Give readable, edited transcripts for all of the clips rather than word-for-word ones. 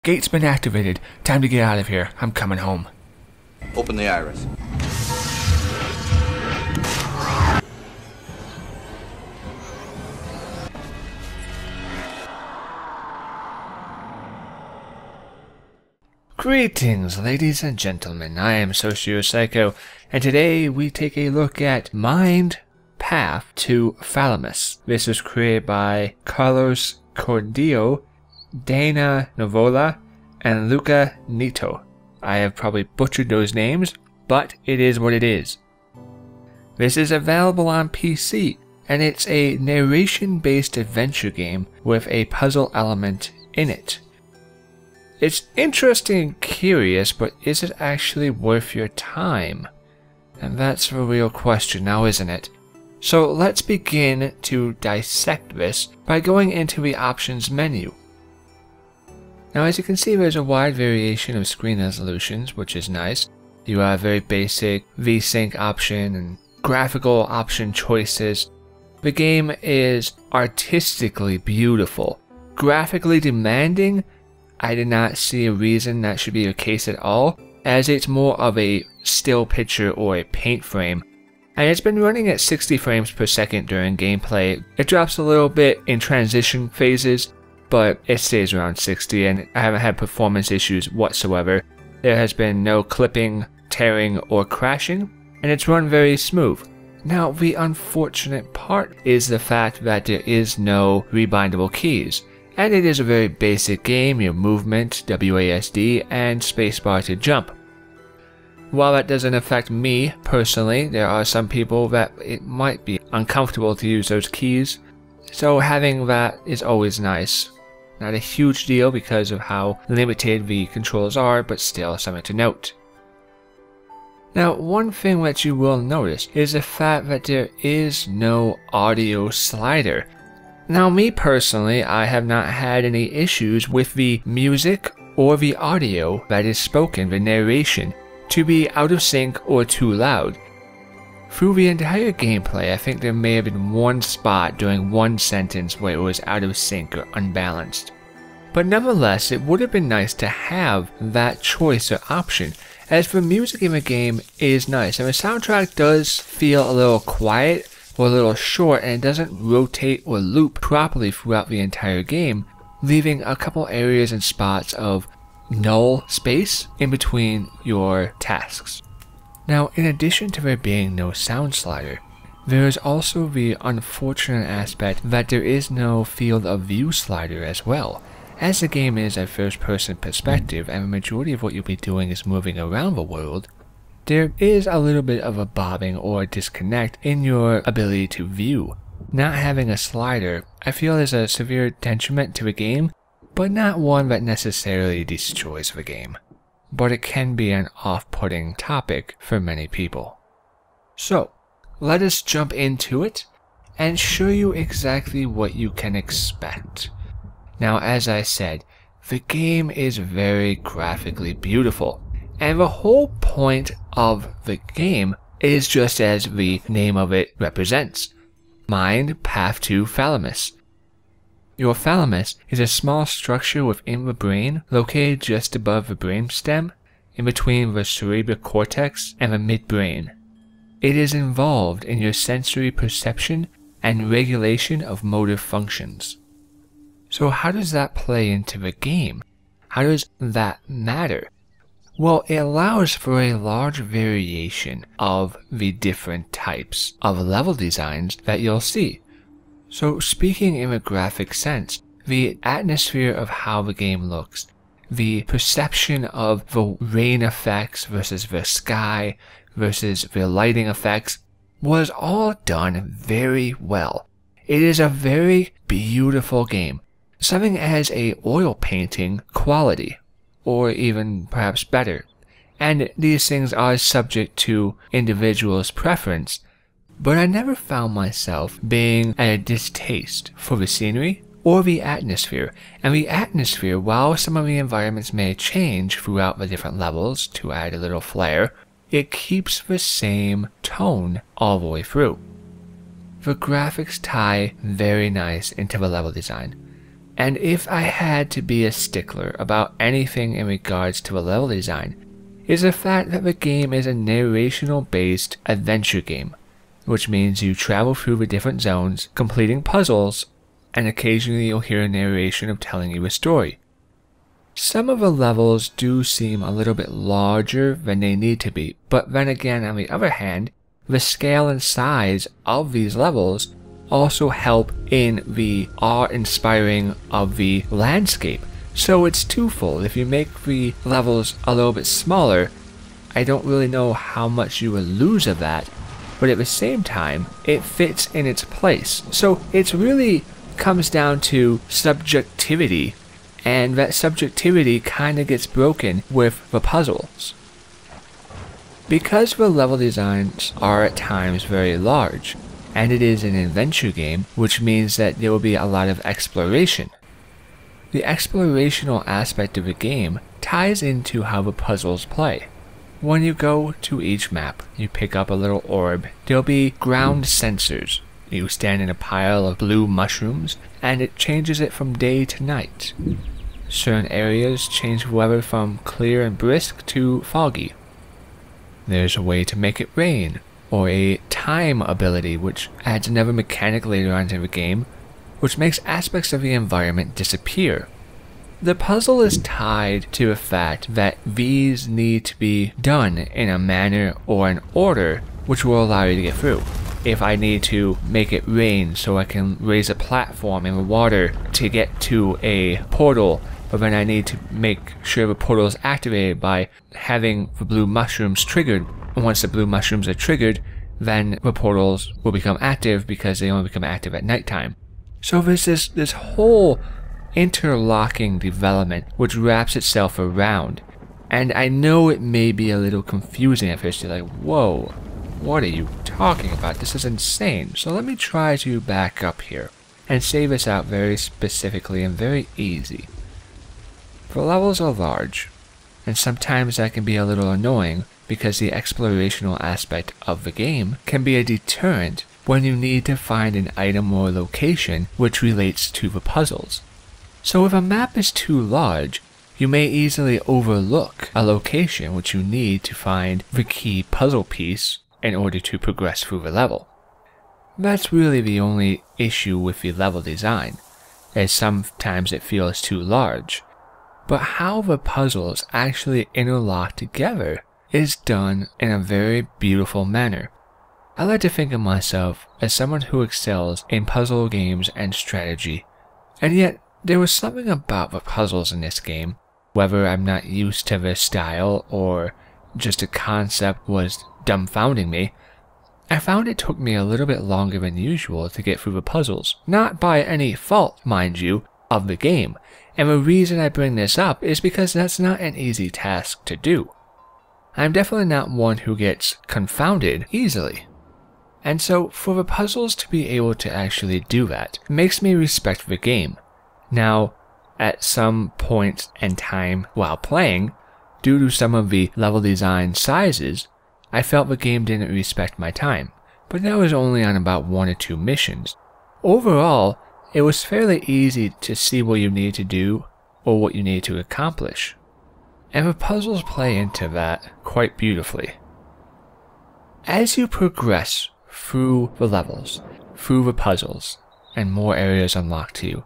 Gate's been activated. Time to get out of here. I'm coming home. Open the iris. Greetings, ladies and gentlemen. I am SocioPsycho, and today we take a look at Mind Path to Thalamus. This was created by Carlos Cordillo, Dana Novola, and Luca Nito. I have probably butchered those names, but it is what it is. This is available on PC, and it's a narration-based adventure game with a puzzle element in it. It's interesting and curious, but is it actually worth your time? And that's the real question now, isn't it? So let's begin to dissect this by going into the options menu. Now, as you can see, there's a wide variation of screen resolutions, which is nice. You have very basic VSync option and graphical option choices. The game is artistically beautiful. Graphically demanding, I did not see a reason that should be the case at all, as it's more of a still picture or a paint frame. And it's been running at 60 frames per second during gameplay. It drops a little bit in transition phases, but it stays around 60, and I haven't had performance issues whatsoever. There has been no clipping, tearing, or crashing, and it's run very smooth. Now, the unfortunate part is the fact that there is no rebindable keys, and it is a very basic game, your movement, WASD, and spacebar to jump. While that doesn't affect me personally, there are some people that it might be uncomfortable to use those keys, so having that is always nice. Not a huge deal because of how limited the controls are, but still something to note. Now, one thing that you will notice is the fact that there is no audio slider. Now, me personally, I have not had any issues with the music or the audio that is spoken, the narration, to be out of sync or too loud. Through the entire gameplay, I think there may have been one spot during one sentence where it was out of sync or unbalanced. But nevertheless, it would have been nice to have that choice or option, as the music in the game is nice, and the soundtrack does feel a little quiet or a little short, and it doesn't rotate or loop properly throughout the entire game, leaving a couple areas and spots of null space in between your tasks. Now, in addition to there being no sound slider, there is also the unfortunate aspect that there is no field of view slider as well. As the game is a first-person perspective and the majority of what you'll be doing is moving around the world, there is a little bit of a bobbing or disconnect in your ability to view. Not having a slider, I feel, is a severe detriment to the game, but not one that necessarily destroys the game. But it can be an off-putting topic for many people. So, let us jump into it and show you exactly what you can expect. Now, as I said, the game is very graphically beautiful, and the whole point of the game is just as the name of it represents: Mind Path to Thalamus. Your thalamus is a small structure within the brain located just above the brainstem, in between the cerebral cortex and the midbrain. It is involved in your sensory perception and regulation of motor functions. So how does that play into the game? How does that matter? Well, it allows for a large variation of the different types of level designs that you'll see. So speaking in a graphic sense, the atmosphere of how the game looks, the perception of the rain effects versus the sky versus the lighting effects was all done very well. It is a very beautiful game, something as a oil painting quality, or even perhaps better. And these things are subject to individuals' preference, but I never found myself being at a distaste for the scenery or the atmosphere. And the atmosphere, while some of the environments may change throughout the different levels to add a little flair, it keeps the same tone all the way through. The graphics tie very nice into the level design. And if I had to be a stickler about anything in regards to a level design, is the fact that the game is a narrational based adventure game, which means you travel through the different zones, completing puzzles, and occasionally you'll hear a narration of telling you a story. Some of the levels do seem a little bit larger than they need to be, but then again, on the other hand, the scale and size of these levels also help in the awe-inspiring of the landscape. So it's twofold. If you make the levels a little bit smaller, I don't really know how much you will lose of that, but at the same time, it fits in its place. So it's really comes down to subjectivity, and that subjectivity kind of gets broken with the puzzles. Because the level designs are at times very large, and it is an adventure game, which means that there will be a lot of exploration. The explorational aspect of the game ties into how the puzzles play. When you go to each map, you pick up a little orb. There'll be ground sensors. You stand in a pile of blue mushrooms, and it changes it from day to night. Certain areas change the weather from clear and brisk to foggy. There's a way to make it rain, or a time ability which adds another mechanic later on in the game, which makes aspects of the environment disappear. The puzzle is tied to the fact that these need to be done in a manner or an order which will allow you to get through. If I need to make it rain so I can raise a platform in the water to get to a portal, but then I need to make sure the portal is activated by having the blue mushrooms triggered. And once the blue mushrooms are triggered, then the portals will become active because they only become active at nighttime. So there's this whole interlocking development which wraps itself around. And I know it may be a little confusing at first. You're like, whoa, what are you talking about? This is insane. So let me try to back up here and say this out very specifically and very easy. The levels are large, and sometimes that can be a little annoying because the explorational aspect of the game can be a deterrent when you need to find an item or location which relates to the puzzles. So if a map is too large, you may easily overlook a location which you need to find the key puzzle piece in order to progress through the level. That's really the only issue with the level design, as sometimes it feels too large. But how the puzzles actually interlock together is done in a very beautiful manner. I like to think of myself as someone who excels in puzzle games and strategy, and yet there was something about the puzzles in this game, whether I'm not used to the style or just a concept was dumbfounding me. I found it took me a little bit longer than usual to get through the puzzles, not by any fault, mind you, of the game. And the reason I bring this up is because that's not an easy task to do. I'm definitely not one who gets confounded easily. And so for the puzzles to be able to actually do that makes me respect the game. Now, at some point in time while playing, due to some of the level design sizes, I felt the game didn't respect my time, but that was only on about 1 or 2 missions. Overall, it was fairly easy to see what you need to do or what you need to accomplish, and the puzzles play into that quite beautifully. As you progress through the levels, through the puzzles, and more areas unlock to you,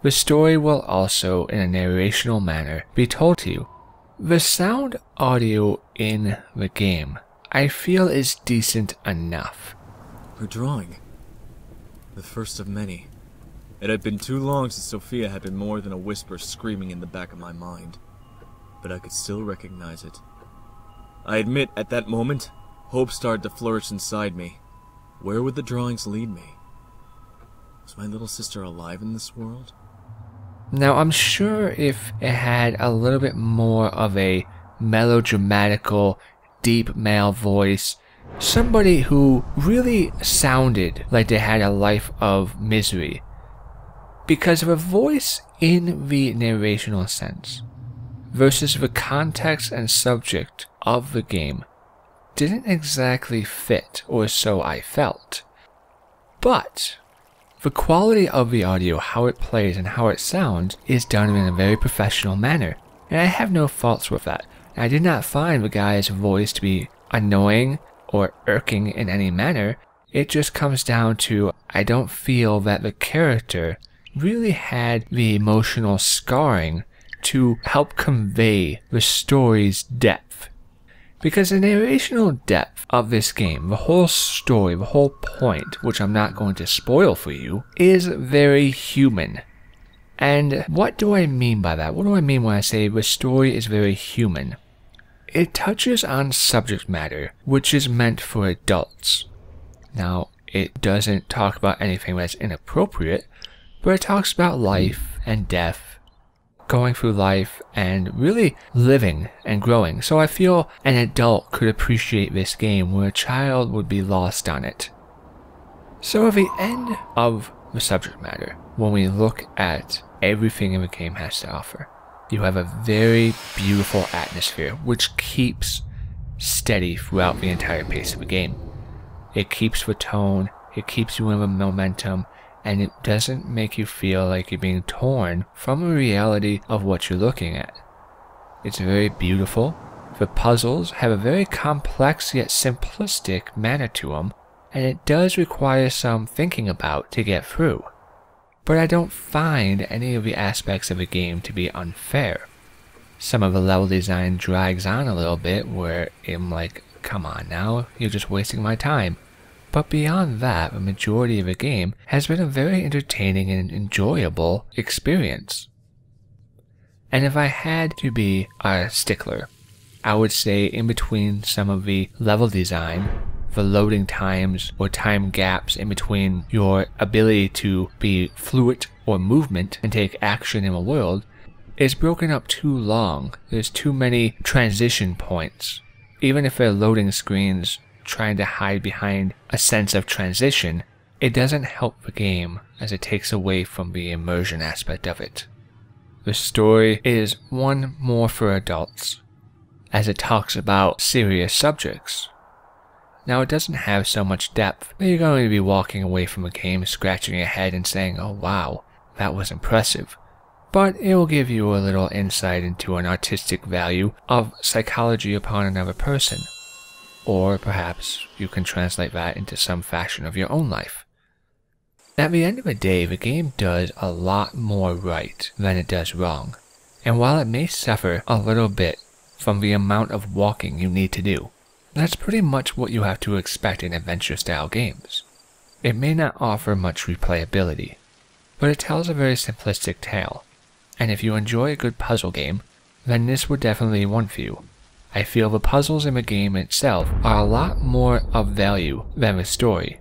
the story will also, in a narrational manner, be told to you. The sound audio in the game, I feel, is decent enough. Her drawing. The first of many. It had been too long since Sophia had been more than a whisper screaming in the back of my mind, but I could still recognize it. I admit, at that moment, hope started to flourish inside me. Where would the drawings lead me? Was my little sister alive in this world? Now, I'm sure if it had a little bit more of a melodramatical, deep male voice, somebody who really sounded like they had a life of misery, because the voice in the narrational sense versus the context and subject of the game didn't exactly fit, or so I felt. But The quality of the audio, how it plays and how it sounds, is done in a very professional manner, and I have no faults with that. I did not find the guy's voice to be annoying or irking in any manner. It just comes down to, I don't feel that the character really had the emotional scarring to help convey the story's depth. Because the narrational depth of this game, the whole story, the whole point, which I'm not going to spoil for you, is very human. And what do I mean by that? What do I mean when I say the story is very human? It touches on subject matter which is meant for adults. Now, it doesn't talk about anything that's inappropriate, but it talks about life and death, going through life, and really living and growing. So I feel an adult could appreciate this game where a child would be lost on it. So at the end of the subject matter, when we look at everything the game has to offer, you have a very beautiful atmosphere which keeps steady throughout the entire pace of the game. It keeps the tone, it keeps you in the momentum, and it doesn't make you feel like you're being torn from the reality of what you're looking at. It's very beautiful. The puzzles have a very complex yet simplistic manner to them, and it does require some thinking about to get through. But I don't find any of the aspects of the game to be unfair. Some of the level design drags on a little bit where I'm like, come on now, you're just wasting my time. But beyond that, the majority of the game has been a very entertaining and enjoyable experience. And if I had to be a stickler, I would say in between some of the level design, the loading times or time gaps in between your ability to be fluid or movement and take action in a world is broken up too long. There's too many transition points. Even if they're loading screens trying to hide behind a sense of transition, it doesn't help the game as it takes away from the immersion aspect of it. The story is one more for adults, as it talks about serious subjects. Now it doesn't have so much depth that you're going to be walking away from a game scratching your head and saying, oh wow, that was impressive. But it will give you a little insight into an artistic value of psychology upon another person. Or perhaps you can translate that into some fashion of your own life. At the end of the day, the game does a lot more right than it does wrong. And while it may suffer a little bit from the amount of walking you need to do, that's pretty much what you have to expect in adventure-style games. It may not offer much replayability, but it tells a very simplistic tale. And if you enjoy a good puzzle game, then this would definitely be one for you. I feel the puzzles in the game itself are a lot more of value than the story.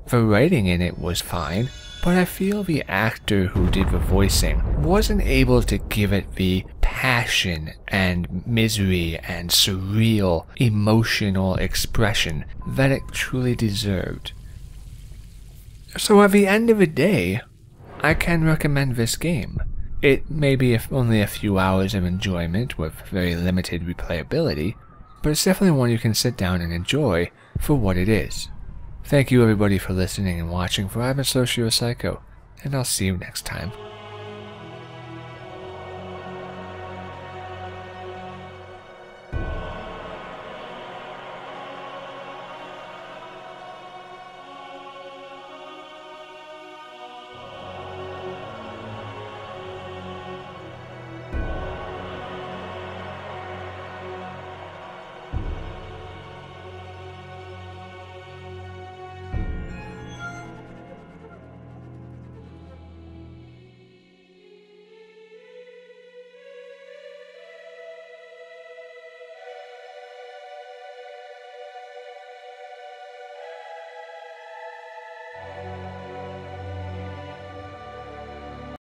The writing in it was fine, but I feel the actor who did the voicing wasn't able to give it the passion and misery and surreal emotional expression that it truly deserved. So at the end of the day, I can recommend this game. It may be only a few hours of enjoyment with very limited replayability, but it's definitely one you can sit down and enjoy for what it is. Thank you everybody for listening and watching, for I've been SocioPsycho, and I'll see you next time.